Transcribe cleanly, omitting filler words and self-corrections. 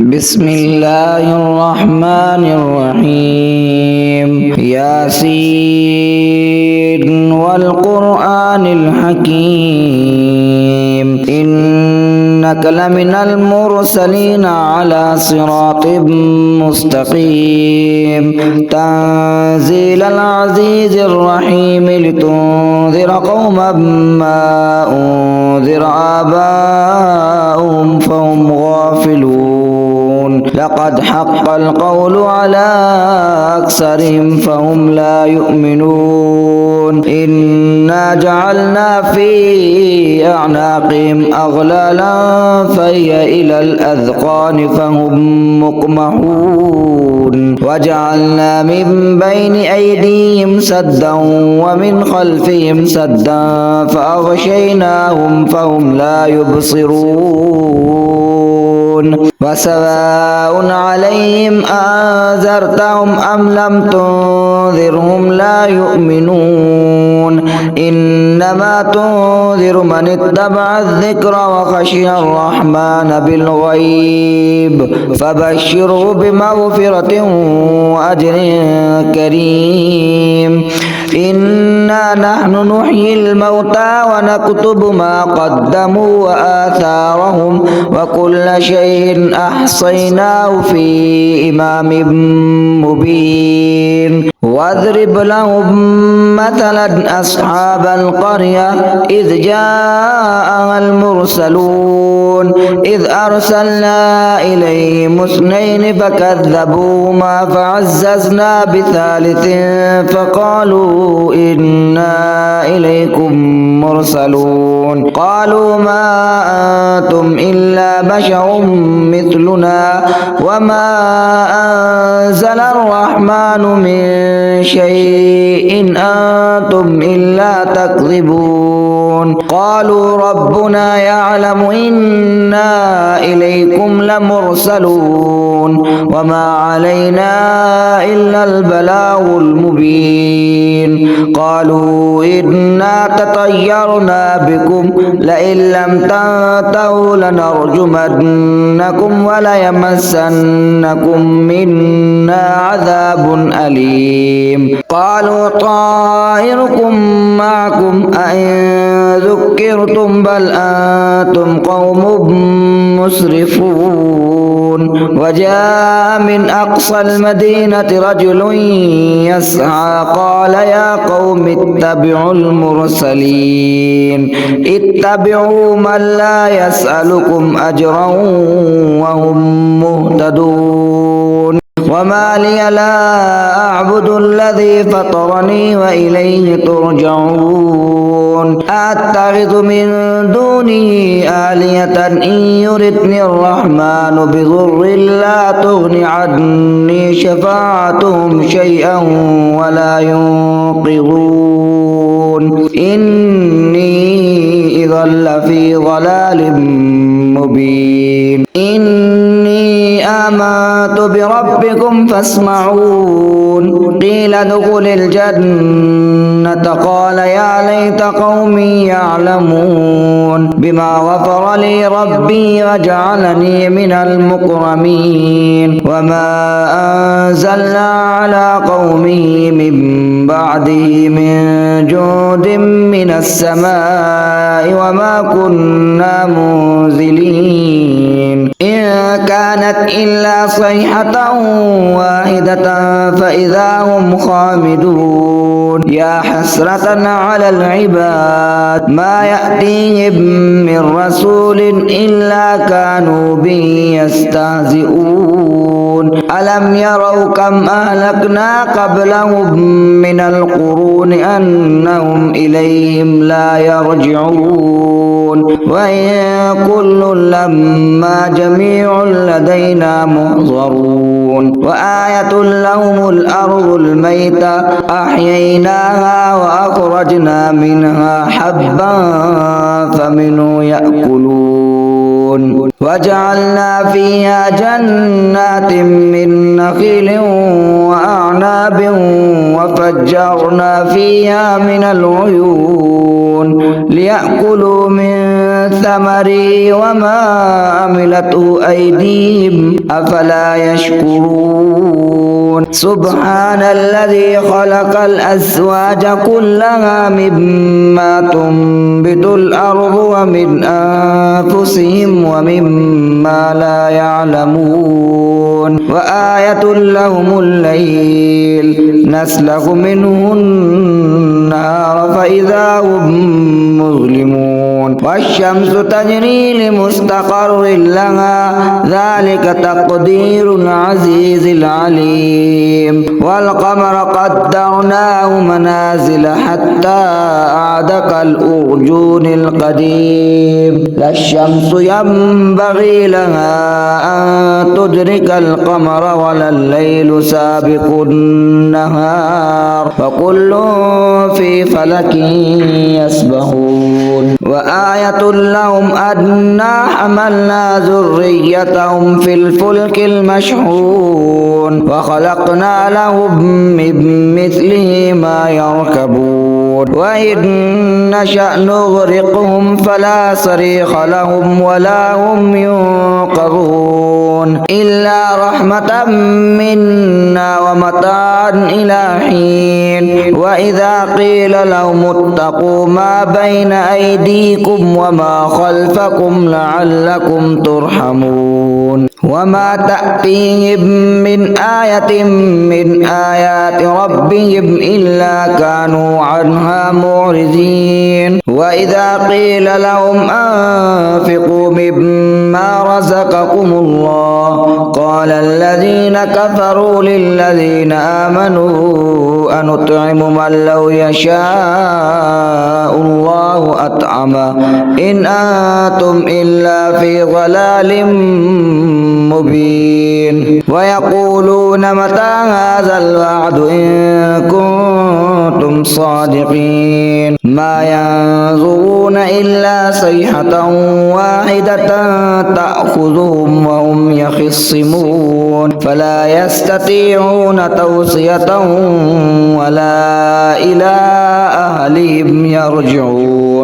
بسم الله الرحمن الرحيم ياسين والقرآن الحكيم إنك لمن المرسلين على صراط مستقيم تنزيل العزيز الرحيم لتنذر قوما ما أنذر آباؤهم فهم غافلون لقد حق القول على أكثرهم فهم لا يؤمنون إنا جعلنا في أعناقهم أغلالا فهي إلى الأذقان فهم مقمحون وجعلنا من بين أيديهم سدا ومن خلفهم سدا فأغشيناهم فهم لا يبصرون وسواء عليهم أنذرتهم أم لم تنذرهم لا يؤمنون إنما تنذر من اتبع الذكر وخشي الرحمن بالغيب فبشره بمغفرة وأجر كريم إنا نحن نحيي الموتى ونكتب ما قدموا وآثارهم وكل شيء أحصيناه في إمام مبين واضرب لهم مثلا أصحاب القرية إذ جاءها المرسلون إذ أرسلنا إليهم اثنين فكذبوهما فعززنا بثالث فقالوا إنا إليكم مرسلون قالوا ما أنتم إلا بشر مثلنا وما أنزل الرحمن من شيء أنتم إلا تكذبون قالوا ربنا يعلم إنا إليكم لمرسلون وما علينا إلا البلاغ المبين قالوا إنا تطيرنا بكم لئن لم تنتهوا لنرجمنكم وليمسنكم منا عذاب أليم قالوا طائركم معكم أئن ذكرتم بل أنتم قوم مسرفون وجاء من أقصى المدينة رجل يسعى قال يا قوم اتبعوا المرسلين اتبعوا من لا يسألكم أجرا وهم مهتدون وما لي لا أعبد الذي فطرني وإليه ترجعون أتخذ من دونه آلهة إن يردني الرحمن بضر لا تغن عني شفاعتهم شيئا ولا ينقذون إني إذا لفي ضلال مبين إني آمنت بربكم فاسمعون قيل ادخل الجنة قال يا ليت قومي يعلمون بما غفر لي ربي وجعلني من المكرمين وما أنزلنا على قومه من بعده من جود من السماء وما كنا منزلين إن كانت إلا صيحة واحدة فإذا هم خامدون يا حسرة على العباد ما يأتيهم من رسول إلا كانوا به يستهزئون ألم يروا كم أهلكنا قبلهم من القرون أنهم إليهم لا يرجعون وإن كل لما جميع لدينا محضرون وآية لهم الأرض الميتة أحييناها وأخرجنا منها حبا فمنه يأكلون وجعلنا فيها جنات من نخيل وأعناب وفجرنا فيها من العيون ليأكلوا من ثمره وما عملته أيديهم أفلا يشكرون سبحان الذي خلق الأزواج كلها مما تنبت الأرض ومن أنفسهم ومما لا يعلمون وآية لهم الليل نسلخ منه النهار فإذا هم مظلمون والشمس تجري لمستقر لها ذلك تقدير العزيز العليم والقمر قدرناه منازل حتى عاد كالأرجون القديم لا الشمس ينبغي لها أن تدرك القمر ولا الليل سابق النهار وكل في فلك يسبحون وآية لهم أنا حملنا ذريتهم في الفلك المشحون وخلقنا لهم من مثله ما يركبون وإن نشأ نغرقهم فلا صريخ لهم ولا هم ينقذون إلا رحمة منا ومتاعا إلى حين وإذا قيل لهم اتقوا ما بين أيديكم وما خلفكم لعلكم ترحمون وما تأتيهم من آية من آيات ربهم إلا كانوا عنها معرضين وإذا قيل لهم أنفقوا مما رزقكم الله قال الذين كفروا للذين آمنوا أنطعم من لو يشاء الله أطعمه إن أنتم إلا في ضلال مبين ويقولون متى هذا الوعد إن كنتم صادقين ما ينظرون إلا صيحة واحدة تأخذهم وهم يخصمون فلا يستطيعون توصية ولا إلى أهلهم يرجعون